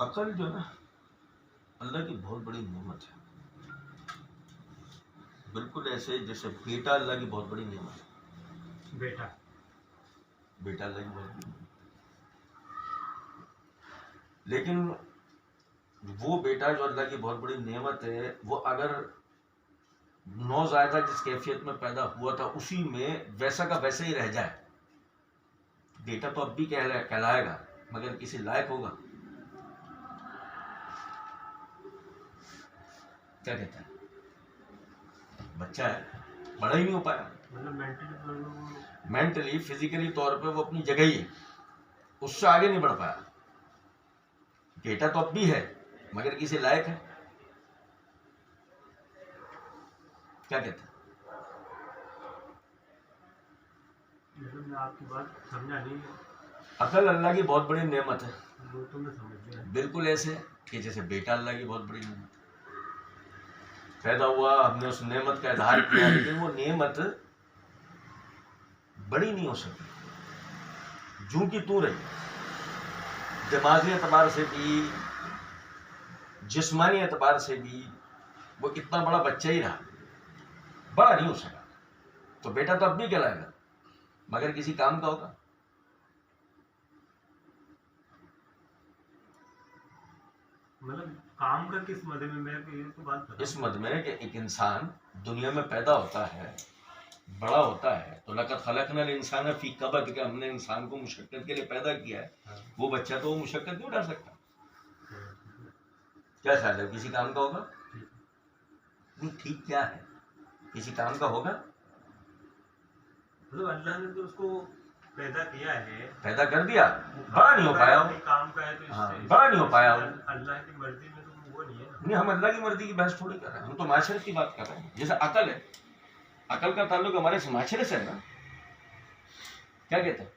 عقل جو نا اللہ کی بہت بڑی نعمت ہے، بالکل ایسے جیسے بیٹا اللہ کی بہت بڑی نعمت ہے۔ بیٹا اللہ کی بہت بڑی نعمت، لیکن وہ بیٹا جو اللہ کی بہت بڑی نعمت ہے، وہ اگر نوزائیدہ جس کیفیت میں پیدا ہوا تھا اسی میں ویسا کا ویسا ہی رہ جائے، بیٹا تو اب بھی کہلائے گا مگر کسی لائق ہوگا؟ کیا کہتا ہے؟ بچہ ہے، بڑا ہی نہیں ہو پایا، مینٹلی فزیکلی طور پہ وہ اپنی جگہ ہی ہے، اس سے آگے نہیں بڑھ پایا۔ بیٹا تو اب بھی ہے مگر کسی لائق ہے؟ کیا کہتا ہے؟ میں آپ کی بات سمجھا نہیں۔ عقل اللہ کی بہت بڑی نعمت ہے، بالکل ایسے کہ جیسے بیٹا اللہ کی بہت بڑی نعمت ہے۔ پیدا ہوا، ہم نے اس نعمت کا اظہار کیا، لیکن وہ نعمت بڑی نہیں ہو سکتی، جو کہ تو رہی، دماغی اعتبار سے بھی جسمانی اعتبار سے بھی وہ اتنا بڑا بچہ ہی رہا، بڑا نہیں ہو سکا۔ تو بیٹا تو اب بھی کہلائے گا مگر کسی کام کا ہوگا۔ مطلب کام کا کس مدے میں؟ میں یہ تو بات اس مد میں کہ ایک انسان دنیا میں پیدا ہوتا ہے، بڑا ہوتا ہے، تو لقد خلقنا الانسان فی کبد، کہ ہم نے انسان کو مشقت کے لیے پیدا کیا ہے، وہ بچہ تو وہ مشقت نہیں اٹھا سکتا۔ کیا خیال ہے، کسی کام کا ہوگا؟ نہیں، ٹھیک کیا ہے، کسی کام کا ہوگا؟ مطلب اللہ نے تو اس کو پیدا کیا ہے، پیدا کر دیا، بڑا نہیں ہو پایا، کام کا ہے تو بڑا نہیں ہو پایا۔ اللہ کی مرضی میں تو وہ نہیں ہے نا۔ نہیں، ہم اللہ کی مرضی کی بحث تھوڑی کر رہے ہیں، ہم تو معاشرت کی بات کر رہے ہیں۔ جیسے عقل ہے، عقل کا تعلق ہمارے معاشرے سے ہے نا۔ کیا کہتے ہیں؟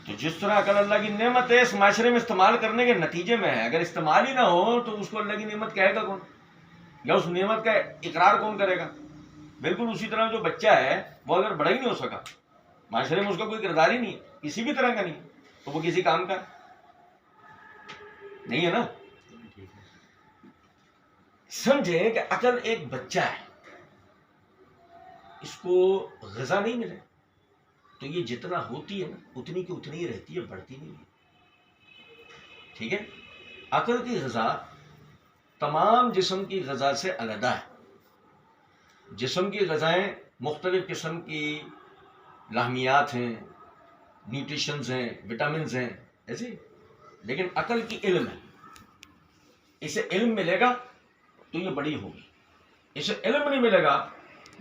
تو جس طرح عقل اللہ کی نعمت ہے، اس معاشرے میں استعمال کرنے کے نتیجے میں ہے، اگر استعمال ہی نہ ہو تو اس کو اللہ کی نعمت کہے گا کون، یا اس نعمت کا اقرار کون کرے گا؟ بالکل اسی طرح جو بچہ ہے وہ اگر بڑا ہی نہیں ہو سکا، معاشرے میں اس کا کوئی کردار ہی نہیں ہے، کسی بھی طرح کا نہیں، تو وہ کسی کام کا نہیں ہے نا۔ سمجھے کہ عقل ایک بچہ ہے، اس کو غذا نہیں ملے تو یہ جتنا ہوتی ہے نا اتنی کی اتنی ہی رہتی ہے، بڑھتی نہیں ہے۔ ٹھیک ہے، عقل کی غذا تمام جسم کی غذا سے علیحدہ ہے۔ جسم کی غذائیں مختلف قسم کی لاہمیات ہیں، نیوٹریشنز ہیں، وٹامنز ہیں، ایسے، لیکن عقل کی علم ہے، اسے علم ملے گا تو یہ بڑی ہوگی، اسے علم نہیں ملے گا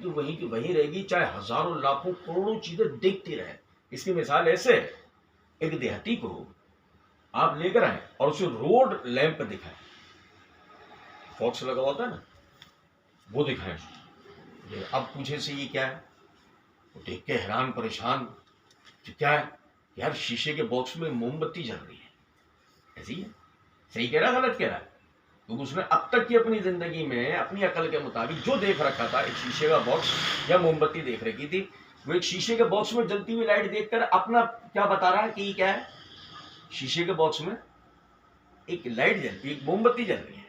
تو وہیں کی وہیں رہے گی، چاہے ہزاروں لاکھوں کروڑوں چیزیں دیکھتی رہے۔ اس کی مثال ایسے ہے، ایک دیہاتی کو آپ لے کر آئیں اور اسے روڈ لیمپ دکھائیں، فوکس لگا ہوتا ہے نا، وہ دکھائیں، اب پوچھے سے یہ کیا ہے، وہ دیکھ کے حیران پریشان، کیا ہے یار؟ شیشے کے باکس میں موم بتی جل رہی ہے، ایسی ہے، صحیح کہہ رہا غلط کہہ رہا ہے؟ کیونکہ اس نے اب تک کی اپنی زندگی میں اپنی عقل کے مطابق جو دیکھ رکھا تھا، ایک شیشے کا باکس یا موم بتی دیکھ رکھی تھی، وہ ایک شیشے کے باکس میں جلتی ہوئی لائٹ دیکھ کر اپنا کیا بتا رہا ہے کہ یہ کیا ہے؟ شیشے کے باکس میں ایک لائٹ جلتی ہے، ایک موم بتی جل رہی ہے۔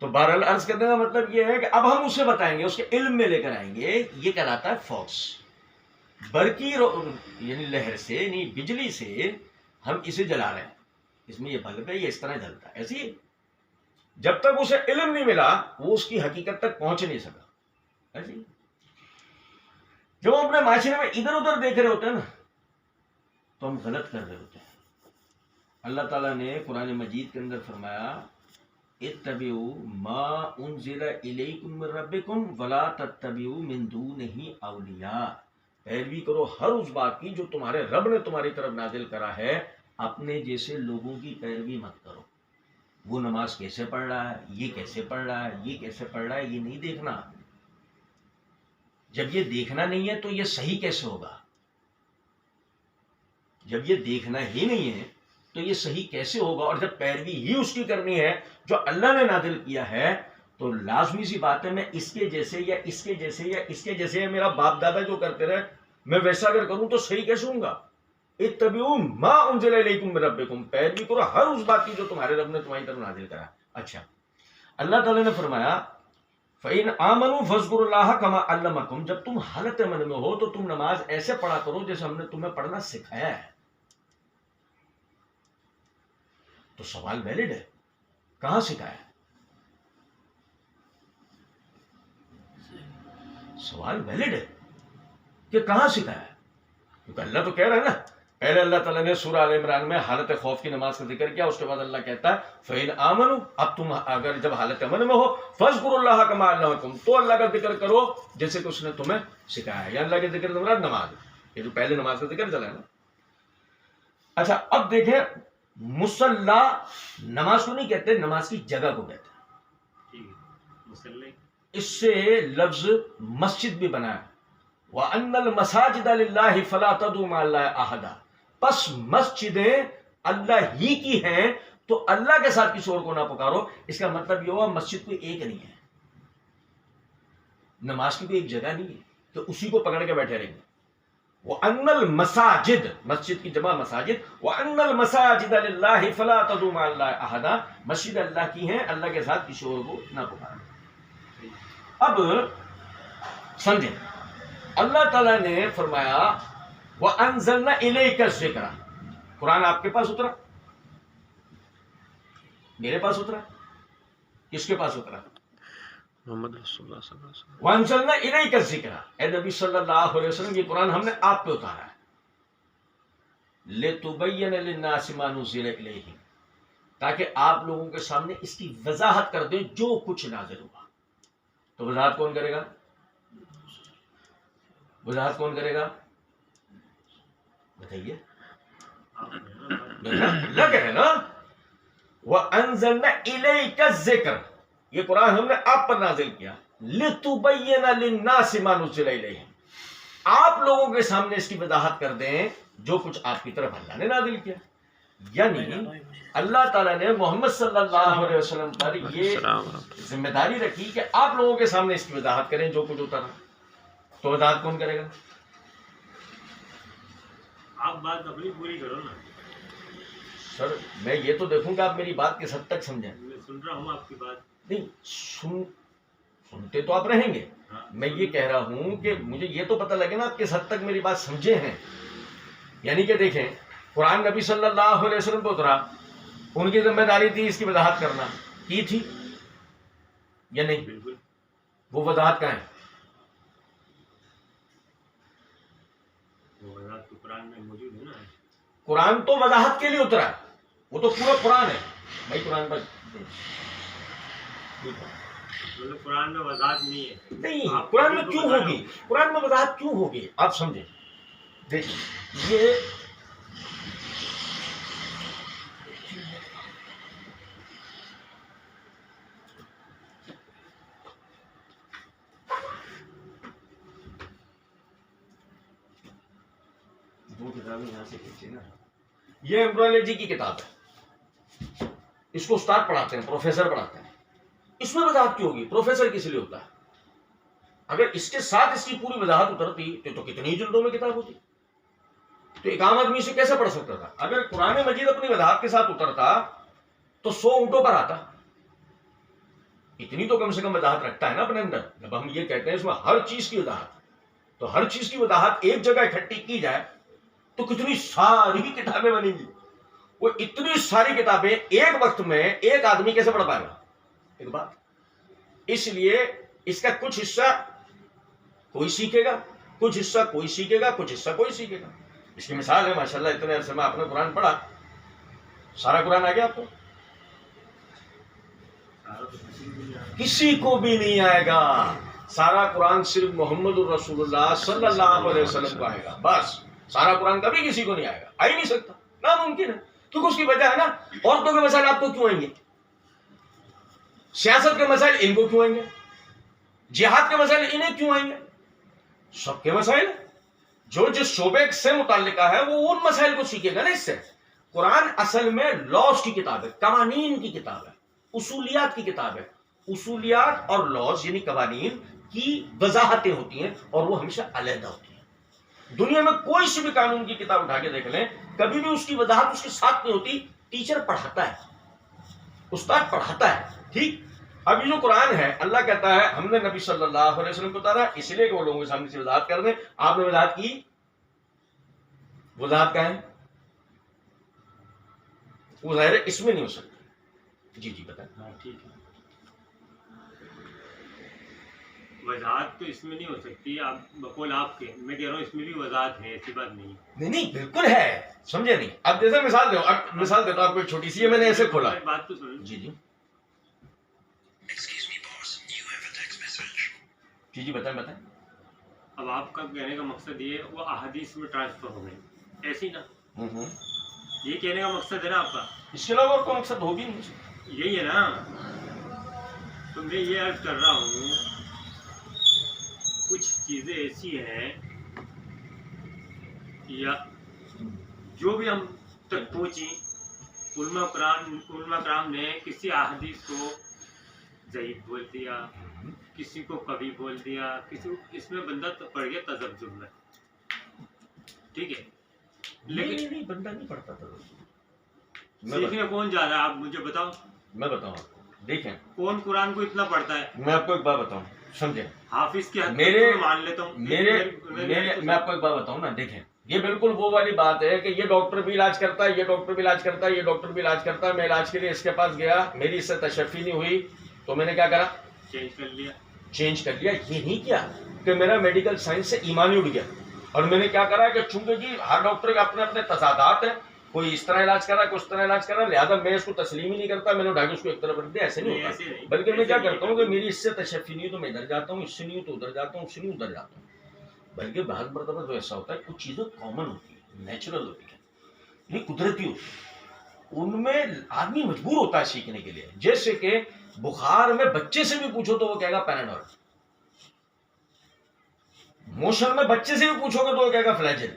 تو بہرحال عرض کرنے کا مطلب یہ ہے کہ اب ہم اسے بتائیں گے، اس کے علم میں لے کر آئیں گے، یہ کہلاتا ہے فوکس، برقی یعنی لہر سے، یعنی بجلی سے ہم اسے جلا رہے ہیں، اس میں یہ بلب ہے، یہ اس طرح جلتا ہے، ایسی ہے۔ جب تک اسے علم نہیں ملا وہ اس کی حقیقت تک پہنچ نہیں سکا، ایسی ہے۔ جب ہم اپنے معاشرے میں ادھر ادھر دیکھ رہے ہوتے ہیں نا تو ہم غلط کر رہے ہوتے ہیں۔ اللہ تعالیٰ نے قرآن مجید کے اندر فرمایا، اتبعوا ما انزل الیکم من ربکم ولا تتبعوا من دونہ اولیاء، پیروی کرو ہر اس بات کی جو تمہارے رب نے تمہاری طرف نازل کرا ہے، اپنے جیسے لوگوں کی پیروی مت کرو۔ وہ نماز کیسے پڑھ رہا ہے، یہ کیسے پڑھ رہا ہے، یہ کیسے پڑھ رہا ہے، یہ نہیں دیکھنا۔ جب یہ دیکھنا نہیں ہے تو یہ صحیح کیسے ہوگا؟ جب یہ دیکھنا ہی نہیں ہے تو یہ صحیح کیسے ہوگا؟ اور جب پیروی ہی اس کی کرنی ہے جو اللہ نے نازل کیا ہے، تو لازمی سی بات ہے میں اس کے جیسے یا اس کے جیسے یا اس کے جیسے، میرا باپ دادا جو کرتے رہے میں ویسا اگر کروں تو صحیح کیسے ہوں گا؟ اتبعوا ما انزل الیکم من ربکم، پیروی کرو ہر اس بات کی جو تمہارے رب نے تمہاری طرف نازل کرا. اچھا اللہ تعالیٰ نے فرمایا فَإِنْ آمَنُوا فَاذْكُرُوا اللَّهَ كَمَا عَلَّمَكُمْ، جب تم حالت امن میں ہو تو تم نماز ایسے پڑھا کرو جیسے ہم نے تمہیں پڑھنا سکھایا ہے. تو سوال ویلڈ ہے، کہاں سکھایا ہے؟ سوال ویلڈ ہے کہ کہاں سکھایا ہے، کیونکہ اللہ تو کہہ رہا ہے نا. پہلے اللہ تعالیٰ نے سورہ آل عمران میں حالت خوف کی نماز کا ذکر کیا، اس کے بعد اللہ کہتا ہے فَإِنْ آمَنُوا، اب تم اگر جب حالت امن میں ہو فَاذْكُرُوا اللَّهَ كَمَا عَلَّمَكُمْ، تو اللہ کا ذکر کرو جیسے کہ اس نے تمہیں سکھایا ہے. یا اللہ کے ذکر مراد نماز، یہ جو پہلے نماز کا ذکر چلا ہے نا. اچھا اب دیکھیں، مصلی نماز کو نہیں کہتے، نماز کی جگہ کو کہتے ہیں. ٹھیک ہے، مسلح اس سے لفظ مسجد بھی بنا ہے. وَأَنَّ الْمَسَاجِدَ لِلَّهِ فَلَا تَدْعُوا مَعَ اللَّهِ أَحَدًا، پس مسجدیں اللہ ہی کی ہیں تو اللہ کے ساتھ کسی اور کو نہ پکارو. اس کا مطلب یہ ہوا مسجد کوئی ایک نہیں ہے، نماز کی کوئی ایک جگہ نہیں ہے تو اسی کو پکڑ کے بیٹھے رہیں گے. وَأَنَّ الْمَسَاجِدَ، مسجد کی جمع مساجد، وَأَنَّ الْمَسَاجِدَ لِلَّهِ فَلَا تَدْعُوا مَعَ اللَّهِ أَحَدًا، مسجد اللہ کی ہیں، اللہ کے ساتھ کسی اور کو نہ پکارو. اب سمجھیں، اللہ تعالیٰ نے فرمایا وَأَنزَلْنَا إِلَيْكَ الذِّكْرَ، قرآن آپ کے پاس اترا، میرے پاس اترا، کس کے پاس اترا؟ محمد رسول اللہ صلی اللہ علیہ وسلم. وَأَنزَلْنَا إِلَيْكَ الذِّكْرَ، اے نبی صلی اللہ علیہ وسلم یہ قرآن ہم نے آپ پہ اتارا ہے. لِتُبَيِّنَ لِلنَّاسِ مَا نُزِّلَ إِلَيْهِمْ، تاکہ آپ لوگوں کے سامنے اس کی وضاحت کر دیں جو کچھ نازل ہوا. تو وضاحت کون کرے گا؟ وضاحت کون کرے گا بتائیے؟ اللہ کہے نا وَأَنزَلْنَا إِلَيْكَ الذِّكْرَ، یہ قرآن ہم نے آپ پر نازل کیا. لِتُبَيِّنَ لِلنَّاسِ مَا نُزِّلَ إِلَيْهِمْ، آپ لوگوں کے سامنے اس کی وضاحت کر دیں جو کچھ آپ کی طرف اللہ نے نازل کیا. یعنی اللہ تعالیٰ نے محمد صلی اللہ علیہ وسلم پر یہ ذمہ داری رکھی کہ آپ لوگوں کے سامنے اس کی وضاحت کریں جو کچھ اترا. تو وضاحت کون کرے گا؟ آپ بات اپنی پوری کرو نا. سر میں یہ تو دیکھوں کہ آپ میری بات کس حد تک سمجھیں. میں سن رہا ہوں آپ کی بات. نہیں سنتے تو آپ رہیں گے، میں یہ کہہ رہا ہوں کہ مجھے یہ تو پتہ لگے نا آپ کس حد تک میری بات سمجھے ہیں. یعنی کہ دیکھیں، قرآن نبی صلی اللہ علیہ وسلم کو اترا، ان کی ذمہ داری تھی اس کی وضاحت کرنا، کی تھی یا نہیں؟ بالکل. وہ وضاحت کہاں ہے؟ وہ وضاحت تو قرآن میں موجود ہے نا. قرآن تو وضاحت کے لیے اترا ہے، وہ تو پورا قرآن ہے بھائی. قرآن پر مطلب قرآن میں وضاحت نہیں ہے. نہیں، قرآن میں کیوں ہوگی؟ قرآن میں وضاحت کیوں ہوگی آپ سمجھیں. دیکھیں یہ دو کتابیں یہاں سے کھینچے نا، یہ ایمبرولوجی کی کتاب ہے، اس کو استاد پڑھاتے ہیں، پروفیسر پڑھاتے ہیں. اس میں وضاحت کیوں ہوگی؟ پروفیسر کس لیے ہوتا ہے؟ اگر اس کے ساتھ اس کی پوری وضاحت اترتی تو کتنی جلدوں میں کتاب ہوتی. تو ایک عام آدمی سے کیسے پڑھ سکتا تھا؟ اگر قرآن مجید اپنی وضاحت کے ساتھ اترتا تو 100 اونٹوں پر آتا. اتنی تو کم سے کم وضاحت رکھتا ہے نا اپنے اندر. جب ہم یہ کہتے ہیں اس میں ہر چیز کی وضاحت، تو ہر چیز کی وضاحت ایک جگہ اکٹھی کی جائے تو کتنی ساری کتابیں بنیں گی. وہ اتنی ساری کتابیں ایک وقت میں ایک آدمی کیسے پڑھ پائے گا؟ ایک بات، اس لیے اس کا کچھ حصہ کوئی سیکھے گا، کچھ حصہ کوئی سیکھے گا، کچھ حصہ کوئی سیکھے گا. اس کی مثال ہے ماشاءاللہ اتنے عرصے میں آپ نے قرآن پڑھا، سارا قرآن آ گیا آپ کو؟ کسی کو بھی نہیں آئے گا. سارا قرآن صرف محمد الرسول اللہ صلی اللہ علیہ وسلم کو آئے گا. بس سارا قرآن کبھی کسی کو نہیں آئے گا، آ ہی نہیں سکتا، ناممکن ہے. کیونکہ اس کی وجہ ہے نا، عورتوں کے مسائل آپ کو کیوں آئیں گے؟ سیاست کے مسائل ان کو کیوں آئیں گے؟ جہاد کے مسائل انہیں کیوں آئیں گے؟ سب کے مسائل جو جس شعبے سے متعلقہ ہے وہ ان مسائل کو سیکھے گا نا. اس سے قرآن اصل میں لاز کی کتاب ہے، قوانین کی کتاب ہے، اصولیات کی کتاب ہے. اصولیات اور لاز یعنی قوانین کی وضاحتیں ہوتی ہیں اور وہ ہمیشہ علیحدہ ہوتی ہیں. دنیا میں کوئی سی بھی قانون کی کتاب اٹھا کے دیکھ لیں، کبھی بھی اس کی وضاحت اس کے ساتھ نہیں ہوتی. ٹیچر پڑھاتا ہے، استاد پڑھاتا ہے. ٹھیک. اب یہ جو قرآن ہے، اللہ کہتا ہے ہم نے نبی صلی اللہ علیہ وسلم کو اتارا اس لیے کہ وہ لوگوں کے سامنے سے وضاحت کر دیں. آپ نے وضاحت کی، وضاحت کا ہے وہ ظاہر ہے اس میں نہیں ہو سکتی. جی بتائیں. ہاں ٹھیک ہے، وضاحت تو اس میں نہیں ہو سکتی، آپ بقول آپ کے، میں کہہ رہا ہوں اس میں بھی وضاحت ہے، ایسی بات نہیں ہے. نہیں بالکل ہے، سمجھے نہیں. اب جیسے مثال دو، اب مثال دیتا ہوں آپ کو ایک چھوٹی سی ہے، میں نے ایسے کھولا. بات تو سن. جی جی بتائیں. اب آپ کا کہنے کا مقصد یہ وہ احادیث میں ٹرانسفر ہو گئے، ایسی نا، یہ کہنے کا مقصد ہے نا آپ کا؟ اس کے علاوہ اور کوئی مقصد ہوگی نہیں. یہی ہے نا. تو میں یہ عرض کر رہا ہوں کچھ چیزیں ایسی ہیں یا جو بھی ہم تک پہنچی، علماء کرام نے کسی احادیث کو ضعیف بول دیا، کسی کو قوی بول دیا، کسی اس میں بندہ پڑ گیا تذبذب میں. ٹھیک ہے، لیکن نہیں بندہ نہیں پڑھتا تھا. سیکھنے کون جا رہا ہے؟ آپ مجھے بتاؤ. میں بتاؤں آپ کو، دیکھیں کون قرآن کو اتنا پڑھتا ہے؟ میں آپ کو ایک بات بتاؤں، سمجھیں. حافظ کی حد تک میرے میں مان لیتا ہوں. میں آپ کو ایک بات بتاؤں نا. دیکھیں یہ بالکل وہ والی بات ہے کہ یہ ڈاکٹر بھی علاج کرتا ہے، یہ ڈاکٹر بھی علاج کرتا ہے، یہ ڈاکٹر بھی علاج کرتا ہے. میں علاج کے لیے اس کے پاس گیا، میری اس سے تشفی نہیں ہوئی تو میں نے کیا کرا؟ چینج کر لیا. یہ نہیں کیا کہ میرا میڈیکل سائنس سے ایمان ہی اڑ گیا اور میں نے کیا کرا کہ چونکہ جی ہر ڈاکٹر کے اپنے اپنے تضادات ہیں، کوئی اس طرح علاج کر رہا ہے، کوئی اس طرح علاج کر رہا ہے، لہٰذا میں اس کو تسلیم ہی نہیں کرتا. میں نے اٹھا کے اس کو ایک طرف رکھ دیا. ایسے نہیں ہوتا، بلکہ میں کیا کرتا ہوں کہ میری اس سے تشفی نہیں تو میں ادھر جاتا ہوں، اس سے نہیں تو ادھر جاتا ہوں، اس سے نہیں ادھر جاتا ہوں. بلکہ بعض مرتبہ تو ایسا ہوتا ہے کچھ چیزیں کامن ہوتی ہیں، نیچرل ہوتی ہیں، یہ قدرتی ہوتی ہے، ان میں آدمی مجبور ہوتا ہے سیکھنے کے لیے. جیسے کہ بخار میں بچے سے بھی پوچھو تو وہ کہے گا پیناڈول، موشن میں بچے سے بھی پوچھو گے تو وہ کہے گا فلیجل،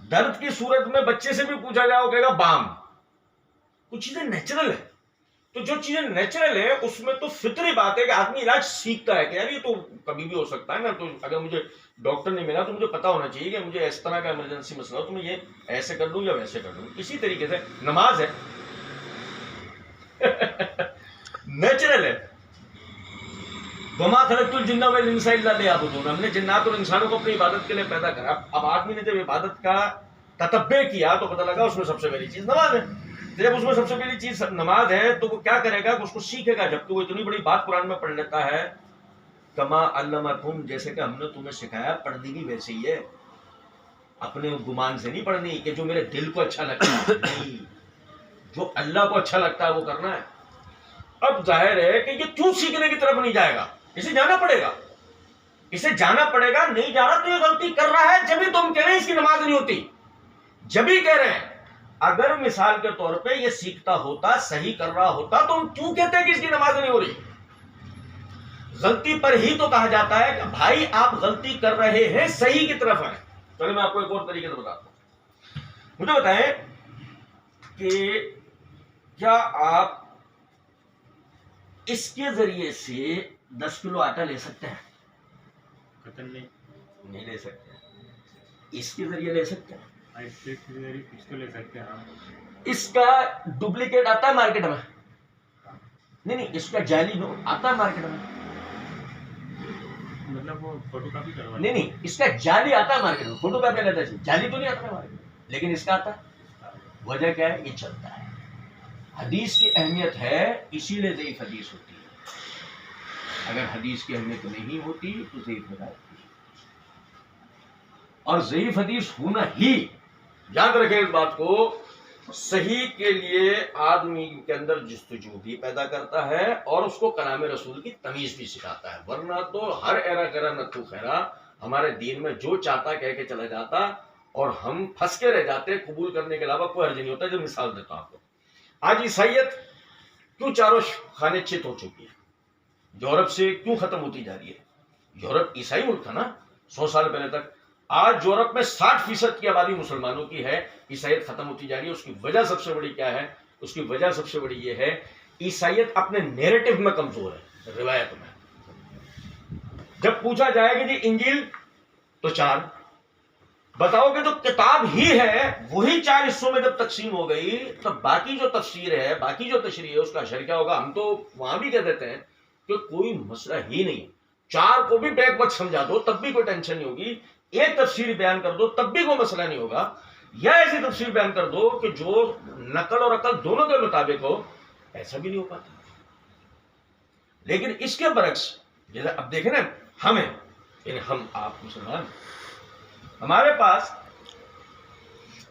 درد کی صورت میں بچے سے بھی پوچھا گیا وہ کہے گا بام. کچھ چیزیں نیچرل ہے. تو جو چیزیں نیچرل ہے اس میں تو فطری بات ہے کہ آدمی علاج سیکھتا ہے کہ یار یہ تو کبھی بھی ہو سکتا ہے نا. تو اگر مجھے ڈاکٹر نہیں ملا تو مجھے پتا ہونا چاہیے کہ مجھے اس طرح کا ایمرجنسی مسئلہ ہو تو میں یہ ایسے کر لوں یا ویسے کر لوں. اسی طریقے سے نماز ہے نیچرل ہے. وما خلقت الجن والانس الا لیعبدون. ہم نے جنات اور انسانوں کو اپنی عبادت کے لیے پیدا کرا. اب آدمی نے جب عبادت کا تتبع کیا تو پتہ لگا اس میں سب سے پہلی چیز نماز ہے. جب اس میں سب سے پہلی چیز نماز ہے تو وہ کیا کرے گا کہ اس کو سیکھے گا. جبکہ وہ اتنی بڑی بات قرآن میں پڑھ لیتا ہے، کما علمکم، جیسے کہ ہم نے تمہیں سکھایا. پڑھنی بھی ویسے ہی ہے، اپنے گمان سے نہیں پڑھنی کہ جو میرے دل کو اچھا لگتا ہے، نہیں، جو اللہ کو اچھا لگتا ہے وہ کرنا ہے. اب ظاہر ہے کہ یہ کیوں سیکھنے کی طرف نہیں جائے گا؟ اسے جانا پڑے گا، اسے جانا پڑے گا. نہیں جا رہا تو یہ غلطی کر رہا ہے. جبھی تم کہہ رہے ہیں اس کی نماز نہیں ہوتی، جبھی کہہ رہے ہیں. اگر مثال کے طور پہ یہ سیکھتا ہوتا، صحیح کر رہا ہوتا تو ہم کیوں کہتے ہیں کہ اس کی نماز نہیں ہو رہی؟ غلطی پر ہی تو کہا جاتا ہے کہ بھائی آپ غلطی کر رہے ہیں، صحیح کی طرف ہیں. چلو میں آپ کو ایک اور طریقے سے بتاتا ہوں. مجھے بتائیں کہ کیا آپ اس کے ذریعے سے 10 کلو آٹا لے سکتے ہیں؟ قطن نہیں لے سکتے. اس کے ذریعے لے سکتے ہیں. کچھ تو لے سکتے ہیں. اس کا ڈپلیکیٹ آتا ہے مارکیٹ میں. نہیں اس کا جعلی آتا ہے مارکیٹ میں. مطلب وہ فوٹو کاپی کروا. نہیں اس کا جعلی آتا ہے مارکیٹ میں. فوٹو کاپی لیتا ہے، جعلی تو نہیں آتا ہے مارکیٹ میں، لیکن اس کا آتا ہے. وجہ کیا ہے؟ یہ چلتا ہے. حدیث کی اہمیت ہے، اسی لیے ضعیف حدیث ہوتی ہے. اگر حدیث کی اہمیت نہیں ہوتی تو ضعیف روایت ہوتی. اور ضعیف حدیث ہونا ہی، یاد رکھیں اس بات کو، صحیح کے لیے آدمی کے اندر جستجو بھی پیدا کرتا ہے اور اس کو کلام رسول کی تمیز بھی سکھاتا ہے. ورنہ تو ہر ایرا کرا نتو خیرا ہمارے دین میں جو چاہتا کہہ کے چلا جاتا اور ہم پھنس کے رہ جاتے. قبول کرنے کے علاوہ کوئی حرج نہیں ہوتا. جو مثال دیتا ہوں آپ کو، آج عیسائیت کیوں چاروں خانے چت ہو چکی ہے؟ یورپ سے کیوں ختم ہوتی جا رہی ہے؟ یورپ عیسائی ملک تھا نا 100 سال پہلے تک. آج یورپ میں 60% کی آبادی مسلمانوں کی ہے. عیسائیت ختم ہوتی جا رہی ہے. اس کی وجہ سب سے بڑی کیا ہے؟ اس کی وجہ سب سے بڑی یہ ہے، عیسائیت اپنے نیریٹو میں کمزور ہے، روایت میں. جب پوچھا جائے کہ جی انجیل تو 4، بتاؤ کہ جو کتاب ہی ہے وہی 4 حصوں میں جب تقسیم ہو گئی تو باقی جو تفسیر ہے، باقی جو تشریح ہے، اس کا اثر کیا ہوگا؟ ہم تو وہاں بھی کہہ دیتے ہیں کہ کوئی مسئلہ ہی نہیں، 4 کو بھی بیک وقت سمجھا دو تب بھی کوئی ٹینشن نہیں ہوگی، ایک تفسیر بیان کر دو تب بھی کوئی مسئلہ نہیں ہوگا، یا ایسی تفسیر بیان کر دو کہ جو نقل اور عقل دونوں کے مطابق ہو، ایسا بھی نہیں ہو پاتا۔ لیکن اس کے برعکس جیسے اب دیکھیں نا، ہمیں یعنی ہم آپ مسلمان، ہمارے پاس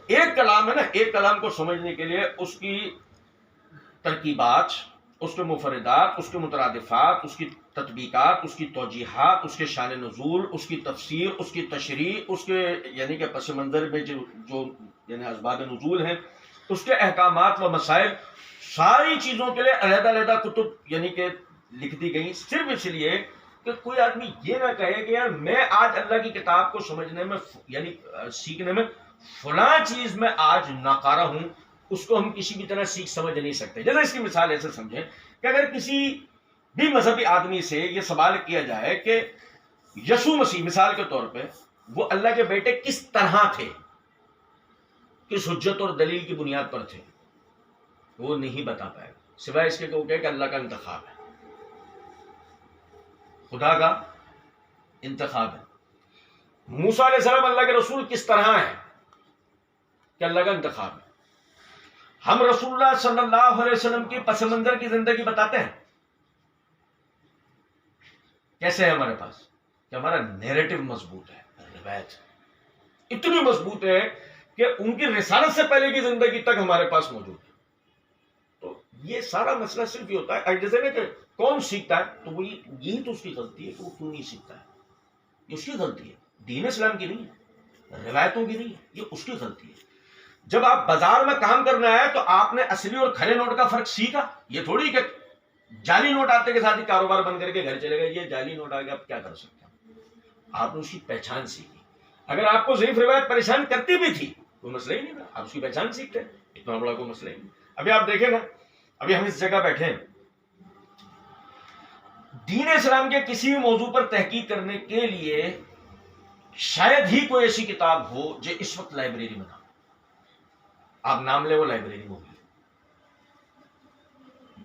ایک کلام ہے نا، ایک کلام کو سمجھنے کے لیے اس کی ترکیبات، اس کے مفردات، اس کے مترادفات، اس کی تطبیقات، اس کی توجیحات، اس کے شان نزول، اس کی تفسیر، اس کی تشریح، اس کے یعنی کہ پس منظر میں جو یعنی اسباب نزول ہیں، اس کے احکامات و مسائل، ساری چیزوں کے لیے علیحدہ علیحدہ کتب یعنی کہ لکھ دی گئی، صرف اس لیے کہ کوئی آدمی یہ نہ کہے کہ یار میں آج اللہ کی کتاب کو سمجھنے میں یعنی سیکھنے میں فلاں چیز میں آج ناکارہ ہوں، اس کو ہم کسی بھی طرح سیکھ سمجھ نہیں سکتے۔ جیسے اس کی مثال ایسے سمجھیں کہ اگر کسی بھی مذہبی آدمی سے یہ سوال کیا جائے کہ یسوع مسیح مثال کے طور پہ وہ اللہ کے بیٹے کس طرح تھے، کس حجت اور دلیل کی بنیاد پر تھے، وہ نہیں بتا پائے گا، سوائے اس کے کہ وہ کہے کہ اللہ کا انتخاب ہے، خدا کا انتخاب ہے۔ موسیٰ علیہ السلام اللہ کے رسول کس طرح ہیں کہ اللہ کا انتخاب ہے۔ ہم رسول اللہ صلی اللہ علیہ وسلم کی پس منظر کی زندگی بتاتے ہیں، کیسے ہے ہمارے پاس کہ ہمارا نیریٹو مضبوط ہے، روایت اتنی مضبوط ہے کہ ان کی رسالت سے پہلے کی زندگی تک ہمارے پاس موجود ہے۔ تو یہ سارا مسئلہ صرف یہ ہوتا ہے جیسے نا کہ کون سیکھتا ہے، تو وہ یہی تو اس کی غلطی ہے کہ وہ کیوں نہیں سیکھتا ہے، یہ اس کی غلطی ہے، دین اسلام کی نہیں ہے، روایتوں کی نہیں ہے، یہ اس کی غلطی ہے۔ جب آپ بازار میں کام کرنا ہے تو آپ نے اصلی اور کھڑے نوٹ کا فرق سیکھا، یہ تھوڑی کہ جعلی نوٹ آتے کے ساتھ ہی کاروبار بند کر کے گھر چلے گئے، یہ جعلی نوٹ آ گیا آپ کیا کر سکتے ہیں۔ آپ نے اس کی پہچان سیکھی۔ اگر آپ کو ضعیف روایت پریشان کرتی بھی تھی کوئی مسئلہ ہی نہیں تھا، آپ اس کی پہچان سیکھتے، اتنا بڑا کوئی مسئلہ ہی نہیں۔ ابھی آپ دیکھیں نا، ابھی ہم اس جگہ بیٹھے ہیں، دین اسلام کے کسی بھی موضوع پر تحقیق کرنے کے لیے شاید ہی کوئی ایسی کتاب ہو جو اس وقت لائبریری میں نہ ہو۔ آپ نام لے وہ لائبریری میں ہوگی،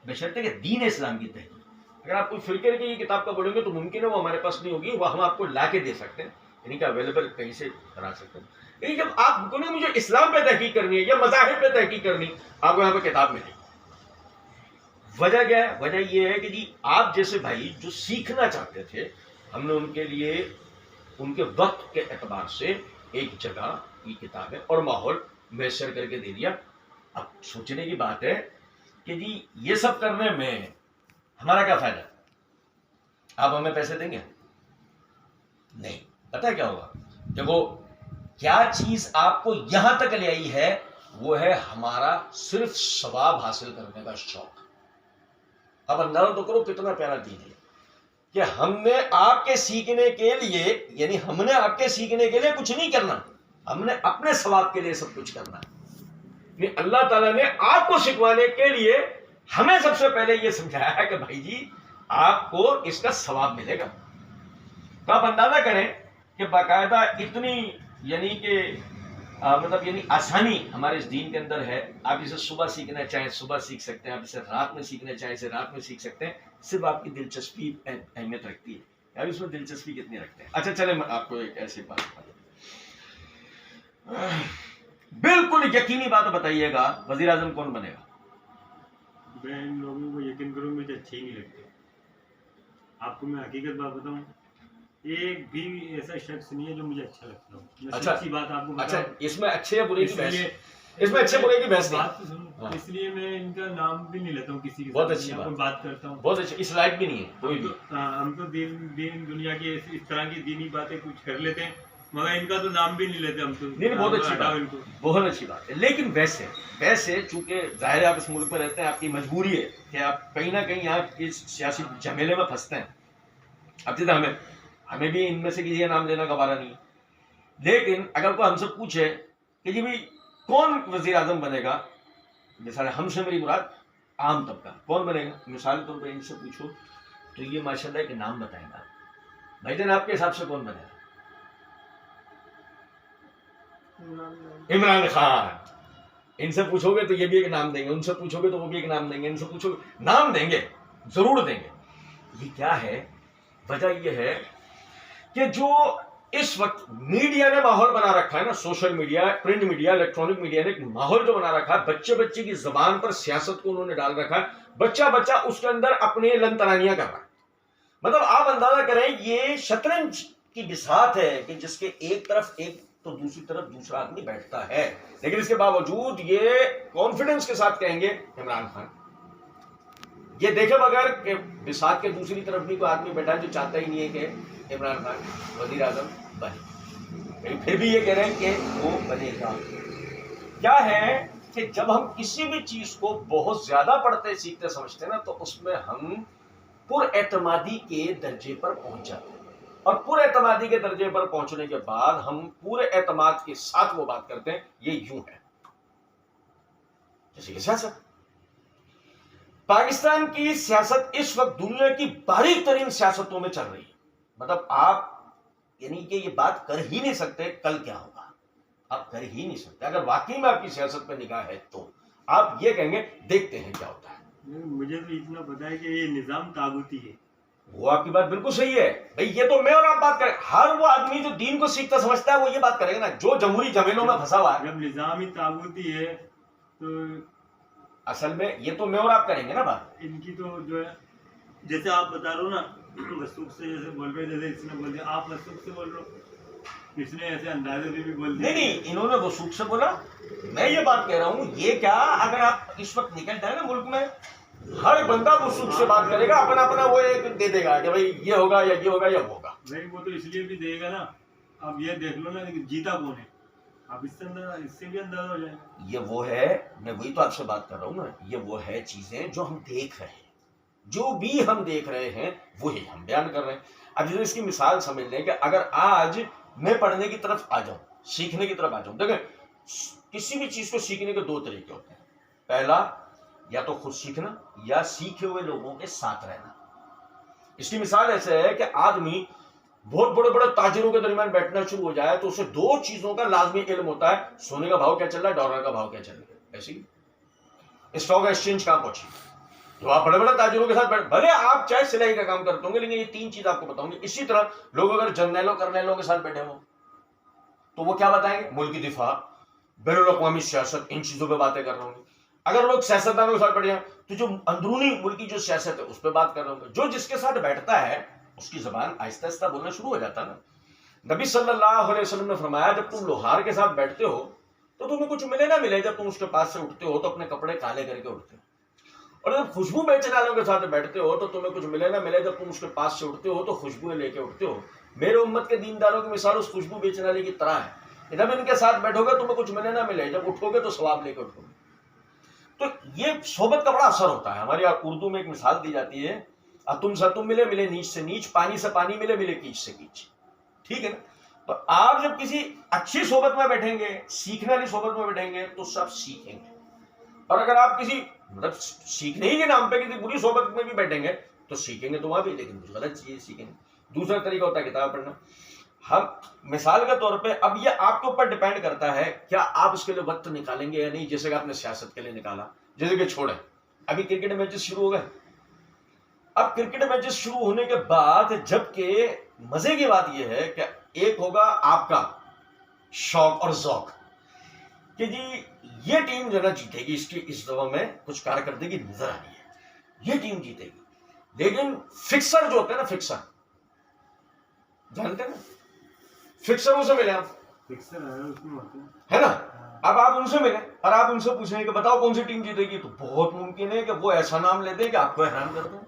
بشرطے کہ دین اسلام کی تحقیق۔ اگر آپ کوئی فرقے کی یہ کتاب کا پڑھیں گے تو ممکن ہے وہ ہمارے پاس نہیں ہوگی، وہ ہم آپ کو لا کے دے سکتے ہیں، یعنی کہ اویلیبل کہیں سے کرا سکتے ہیں۔ لیکن جب آپ کو مجھے اسلام پہ تحقیق کرنی ہے یا مذاہب پہ تحقیق کرنی، آپ کو یہاں پہ کتاب ملے گی۔ وجہ کیا ہے؟ وجہ یہ ہے کہ جی آپ جیسے بھائی جو سیکھنا چاہتے تھے، ہم نے ان کے لیے ان کے وقت کے اعتبار سے ایک جگہ کی کتابیں اور ماحول میسر کر کے دے دیا۔ اب سوچنے کی بات ہے کہ جی یہ سب کرنے میں ہمارا کیا فائدہ؟ آپ ہمیں پیسے دیں گے؟ نہیں۔ پتہ کیا ہوگا؟ دیکھو کیا چیز آپ کو یہاں تک لے آئی ہے، وہ ہے ہمارا صرف ثواب حاصل کرنے کا شوق۔ اب اندازہ تو کرو کتنا پیارا دین ہے کہ ہم نے آپ کے سیکھنے کے لیے، یعنی ہم نے آپ کے سیکھنے کے لیے کچھ نہیں کرنا، ہم نے اپنے ثواب کے لیے سب کچھ کرنا ہے۔ اللہ تعالیٰ نے آپ کو سکھوانے کے لیے ہمیں سب سے پہلے یہ سمجھایا ہے کہ بھائی جی آپ کو اس کا ثواب ملے گا۔ تو آپ اندازہ کریں کہ باقاعدہ اتنی یعنی کہ مطلب یعنی آسانی ہمارے اس دین کے اندر ہے۔ آپ اسے صبح سیکھنا چاہیں صبح سیکھ سکتے ہیں، آپ اسے رات میں سیکھنا چاہیں اسے رات میں سیکھ سکتے ہیں، صرف آپ کی دلچسپی اہمیت رکھتی ہے، یار اس میں دلچسپی کتنی رکھتے ہیں۔ اچھا چلیں میں آپ کو ایک ایسی بات بتاؤں، بالکل یقینی بات بتائیے گا، وزیر اعظم کون بنے گا؟ میں ان لوگوں کو یقین کروں مجھے اچھے ہی نہیں لگتے۔ آپ کو میں حقیقت بات بتاؤں، ایک بھی ایسا شخص نہیں ہے جو مجھے اچھا لگتا ہو۔ میں سچی بات آپ کو اچھا بتاؤں، اس میں اچھے یا برے کی بحث، اس میں اچھے برے کی بحث بات نہیں۔ تو سنو، اس لیے میں ان کا نام بھی نہیں لیتا ہوں کسی کے بہت ساتھ، اچھی میں بات، بات کرتا ہوں۔ بہت اچھی، اس لائق بھی نہیں ہے کوئی بھی۔ ہم تو دین دنیا کی اس طرح کی دینی باتیں کچھ کر لیتے ہیں، مگر ان کا تو نام بھی نہیں لیتے ہم تو۔ نہیں بہت اچھی ہٹاؤ ان بات، کو۔ بہت اچھی بات ہے۔ لیکن ویسے چونکہ ظاہر ہے آپ اس ملک میں رہتے ہیں، آپ کی مجبوری ہے کہ آپ کہیں نہ کہیں یہاں اس سیاسی جھمیلے میں پھنستے ہیں۔ اب جیسے ہمیں بھی ان میں سے کسی کا نام لینا گوارا نہیں، لیکن اگر کوئی ہم سے پوچھے کہ جی بھائی کون وزیر اعظم بنے گا، مثال ہم سے میری مراد عام طبقہ کون بنے گا، مثال کے طور پر ان سے پوچھو تو یہ ماشاءاللہ ایک نام بتائیں گا۔ بھائی جان آپ کے حساب سے کون بنے گا؟ عمران خان. ان سے پوچھو گے تو یہ بھی ایک نام دیں گے, ان سے پوچھو گے تو وہ بھی ایک نام دیں گے, ان سے پوچھو گے نام دیں گے, ضرور دیں گے. یہ کیا ہے؟ وجہ یہ ہے کہ جو اس وقت میڈیا نے ماحول بنا رکھا ہے نا, social media, print media, electronic media نے ایک ماحول جو بنا رکھا ہے, بچے کی زبان پر سیاست کو انہوں نے ڈال رکھا ہے. بچہ اس کے اندر اپنے لن ترانیاں کر رہا ہے. مطلب آپ اندازہ کریں یہ شطرنج کی بساط ہے کہ جس کے ایک طرف ایک تو دوسری طرف دوسرا آدمی بیٹھتا ہے, لیکن اس کے باوجود یہ کانفیڈنس کے ساتھ کہیں گے عمران خان. یہ دیکھیں مگر کہ بساط کے دوسری طرف بھی کوئی آدمی بیٹھا ہے جو چاہتا ہی نہیں ہے کہ عمران خان وزیر اعظم بنے, پھر بھی یہ کہہ رہے ہیں کہ وہ بنے گا. کیا ہے کہ جب ہم کسی بھی چیز کو بہت زیادہ پڑھتے سیکھتے سمجھتے ہیں نا, تو اس میں ہم پر اعتمادی کے درجے پر پہنچ جاتے ہیں, اور پر اعتمادی کے درجے پر پہنچنے کے بعد ہم پورے اعتماد کے ساتھ وہ بات کرتے ہیں یہ یوں ہے. جیسے کہ سیاست, پاکستان کی سیاست اس وقت دنیا کی باریک ترین سیاستوں میں چل رہی ہے. مطلب آپ یعنی کہ یہ بات کر ہی نہیں سکتے کل کیا ہوگا, آپ کر ہی نہیں سکتے. اگر واقعی میں آپ کی سیاست پہ نگاہ ہے تو آپ یہ کہیں گے دیکھتے ہیں کیا ہوتا ہے. مجھے تو اتنا پتا ہے کہ یہ نظام طاغوتی ہے. وہ آپ کی بات بالکل صحیح ہے بھائی, یہ تو میں اور آپ بات کریں. ہر وہ آدمی جو دین کو سیکھتا سمجھتا ہے وہ یہ بات کرے گا نا, جو جمہوری جھمیلوں میں پھنسا ہوا ہے. جب نظام ہی طاغوتی ہے تو اصل میں یہ تو میں اور آپ کریں گے نا بات. ان کی تو جو ہے جیسے آپ بتا رہے ہو نا, وسوخ سے جیسے بول رہے, جیسے اس نے بول دیا آپ وسوخ سے بول رہے ہو, اس نے ایسے اندازے سے بھی بول دیا. نہیں, انہوں نے وسوخ سے بولا, میں یہ بات کہہ رہا ہوں. یہ کیا اگر آپ اس وقت نکل جائیں نا ملک میں, ہر بندہ وسوخ سے بات کرے گا, اپنا وہ ایک دے دے گا کہ بھائی یہ ہوگا یا یہ ہوگا یا وہ ہوگا. نہیں, وہ تو اس لیے بھی دے گا نا. اب یہ دیکھ لو نا کہ جیتا کون ہے, اب اس سے بھی اندازہ ہو جائے. یہ وہ ہے, میں وہی تو آپ سے بات کر رہا ہوں نا, یہ وہ ہے چیزیں جو ہم دیکھ رہے ہیں, جو بھی ہم دیکھ رہے ہیں وہی ہم بیان کر رہے ہیں. اب جیسے اس کی مثال سمجھ لیں کہ اگر آج میں پڑھنے کی طرف آ جاؤں, سیکھنے کی طرف آ جاؤں, دیکھیں کسی بھی چیز کو سیکھنے کے دو طریقے ہوتے ہیں. پہلا یا تو خود سیکھنا یا سیکھے ہوئے لوگوں کے ساتھ رہنا. اس کی مثال ایسے ہے کہ آدمی بہت بڑے بڑے تاجروں کے درمیان بیٹھنا شروع ہو جائے تو اسے دو چیزوں کا لازمی علم ہوتا ہے, سونے کا بھاؤ کیا چل رہا ہے, ڈالر کا بھاؤ کیا چل رہا ہے. ایسے ہی اسٹاک ایکسچینج کہاں پہنچی, تو آپ بڑے بڑے تاجروں کے ساتھ بیٹھ, بھلے آپ چاہے سلائی کا کام کرتے ہوں گے, لیکن یہ تین چیز آپ کو بتاؤں گی. اسی طرح لوگ اگر جرنیلوں کرنیلوں کے ساتھ بیٹھے ہوں تو وہ کیا بتائیں گے, ملکی دفاع, بین الاقوامی سیاست, ان چیزوں پہ باتیں کر رہے ہوں گے. اگر لوگ سیاستدانوں کے ساتھ بیٹھے ہیں تو جو اندرونی ملکی جو سیاست ہے اس پہ بات کر رہے ہوں گے. جو جس کے ساتھ بیٹھتا ہے اس کی زبان آہستہ آہستہ بولنا شروع ہو جاتا ہے نا. نبی صلی اللہ علیہ وسلم نے فرمایا جب تم لوہار کے ساتھ بیٹھتے ہو تو تمہیں کچھ ملے نہ ملے, جب تم اس کے پاس سے اٹھتے ہو تو اپنے کپڑے کالے کر کے اٹھتے ہو, اور جب خوشبو بیچنے والوں کے ساتھ بیٹھتے ہو تو تمہیں کچھ ملے نہ ملے, جب تم اس کے پاس سے اٹھتے ہو تو خوشبوئیں لے کے اٹھتے ہو. میرے امت کے دینداروں کی مثال اس خوشبو بیچنے والے کی طرح ہے. جب ان کے ساتھ بیٹھو گے تمہیں کچھ ملے نہ ملے, جب اٹھو گے تو ثواب لے کے اٹھو گے. تو یہ صحبت کا بڑا اثر ہوتا ہے. ہمارے یہاں اردو میں ایک مثال دی جاتی ہے, تم سے تم ملے, ملے نیچ سے نیچ, پانی سے پانی ملے, ملے کیچ سے کیچ. ٹھیک ہے نا. تو آپ جب کسی اچھی صحبت میں بیٹھیں گے, سیکھنے والی صحبت میں بیٹھیں گے تو سب سیکھیں گے. اور اگر آپ کسی مطلب سیکھنے ہی کے نام پہ کسی بری صحبت میں بھی بیٹھیں گے تو سیکھیں گے تو وہاں بھی, لیکن کچھ غلط چیزیں سیکھیں گے. دوسرا طریقہ ہوتا ہے کتاب پڑھنا. ہم مثال کے طور پہ, اب یہ آپ کے اوپر ڈیپینڈ کرتا ہے کیا آپ اس کے لیے وقت نکالیں گے یا نہیں. جیسے کہ آپ نے سیاست کے لیے نکالا, جیسے کہ چھوڑیں, ابھی کرکٹ میچز شروع ہو گئے. اب کرکٹ میچز شروع ہونے کے بعد جبکہ مزے کی بات یہ ہے کہ ایک ہوگا آپ کا شوق اور ذوق کہ جی یہ ٹیم جو ہے نا جیتے گی, اس کی اس دفعہ میں کچھ کارکردگی نظر آ رہی ہے, یہ ٹیم جیتے گی. لیکن فکسر جو ہوتے ہیں نا, فکسر جانتے ہیں نا, فکسروں سے ملے آپ, ہے نا. اب آپ ان سے ملیں اور آپ ان سے پوچھیں کہ بتاؤ کون سی ٹیم جیتے گی, تو بہت ممکن ہے کہ وہ ایسا نام لیتے ہیں کہ آپ کو حیران کر دیں.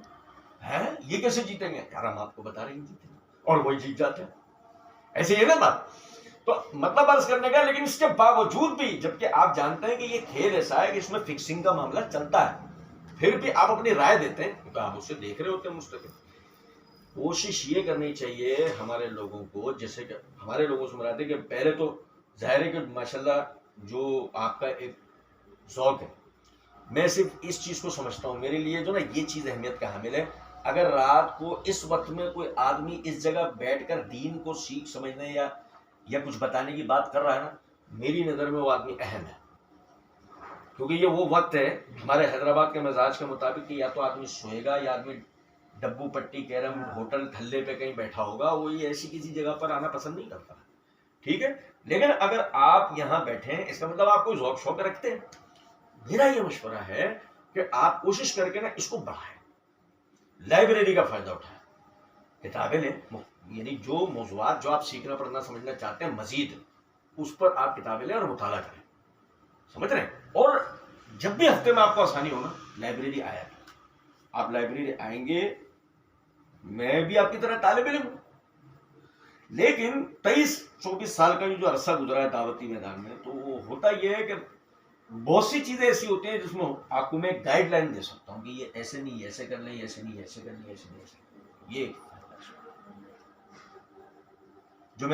ہے یہ کیسے جیتیں گے, یار ہم آپ کو بتا رہے ہیں جیتیں گے, اور وہی جیت جاتے ہیں. ایسے ہی ہے نا بات. تو مطلب عرض کرنے کا, لیکن اس کے باوجود بھی جبکہ آپ جانتے ہیں کہ یہ کھیل ایسا ہے کہ اس میں فکسنگ کا معاملہ چلتا ہے, پھر بھی آپ اپنی رائے دیتے ہیں کیونکہ آپ اسے دیکھ رہے ہوتے ہیں مستقل. کوشش یہ کرنی چاہیے ہمارے لوگوں کو, جیسے کہ ہمارے لوگوں سے مراد ہے کہ پہلے تو ظاہر ہے کہ ماشاءاللہ جو آپ کا ایک ذوق ہے, میں صرف اس چیز کو سمجھتا ہوں, میرے لیے جو نا یہ چیز اہمیت کا حامل ہے. اگر رات کو اس وقت میں کوئی آدمی اس جگہ بیٹھ کر دین کو سیکھ سمجھنے یا کچھ بتانے کی بات کر رہا ہے نا, میری نظر میں وہ آدمی اہم ہے، کیونکہ یہ وہ وقت ہے ہمارے حیدرآباد کے مزاج کے مطابق کہ یا تو آدمی سوئے گا یا آدمی ڈبو پٹی کیرم ہوٹل تھلے پہ کہیں بیٹھا ہوگا، وہ یہ ایسی کسی جگہ پر آنا پسند نہیں کرتا. ٹھیک ہے، لیکن اگر آپ یہاں بیٹھیں اس کا مطلب آپ کوئی ذوق شوق رکھتے ہیں. میرا یہ مشورہ ہے کہ آپ کوشش کر کے نا اس کو بڑھائیں، لائبریری کا فائدہ اٹھائیں، کتابیں لیں، یعنی جو موضوعات جو آپ سیکھنا پڑھنا سمجھنا چاہتے ہیں مزید اس پر آپ کتابیں لیں اور مطالعہ کریں. سمجھ رہے ہیں؟ اور جب بھی ہفتے میں آپ کو آسانی ہونا لائبریری آیا، آپ لائبریری آئیں گے، میں بھی آپ کی طرح طالب علم ہوں، لیکن 23-24 سال کا جو عرصہ گزرا ہے دعوتی میدان میں، تو وہ ہوتا یہ ہے کہ بہت سی چیزیں ایسی ہوتی ہیں جس میں آپ کو میں گائیڈ لائن دے سکتا ہوں کہ یہ ایسے نہیں ایسے کر لیں، ایسے نہیں ایسے کر لیں، ایسے نہیں ایسے. یہ